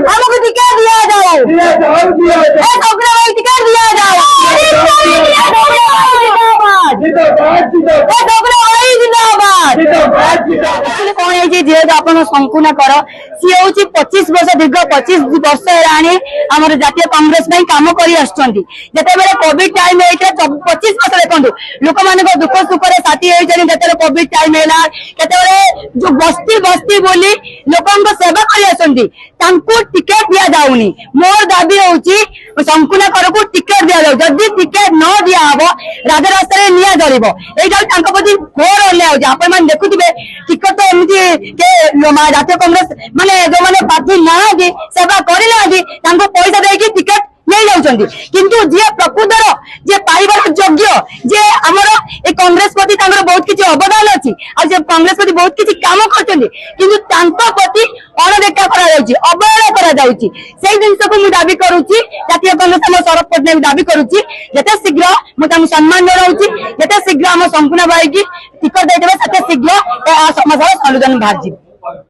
हमको टिकट दिया जाओ, टिकट दिया जाओ। कौन है जेहेतु आप संकुना कर सी हूँ 25 वर्ष दीर्घ 25 वर्ष है आम जातीय कांग्रेस काम कर कोविड टाइम 25 वर्ष देखो लोक मान दुख सुख साथी होते कोविड टाइम है जो बस्ती बस्ती बोली लोक सेवा कर टिकेट दि जाऊनी। मोर दाबी हूँ संकुना कर को टिकेट दि जाऊ, जदि टिकेट न दिहब राजरास्ता निया जल यहाँ प्रति घोर अन्याय आपण मैंने देखुवे टिकट तो एमती जातीय कांग्रेस माने जो मैंने प्रार्थी ना सेवा करना पैसा देकी टिकेट नहीं जाऊँ किंतु जी प्रकृतर जे पाइबार योग्य जे आमर ए कांग्रेस प्रति बहुत किसी अवदान अच्छी आ कांग्रेस प्रति बहुत किसी काम कर प्रति अणदेखा अवहेला कर जिनस को दाबी करुच्ची जातीय कांग्रेस आम शरद पट्टनायक दाबी करुच्ची जिते शीघ्र मुझे सम्मान जनाऊँगी जिते शीघ्र आम संपूर्ण भाई की टिकट देते शीघ्र समस्या समाधान बाहर।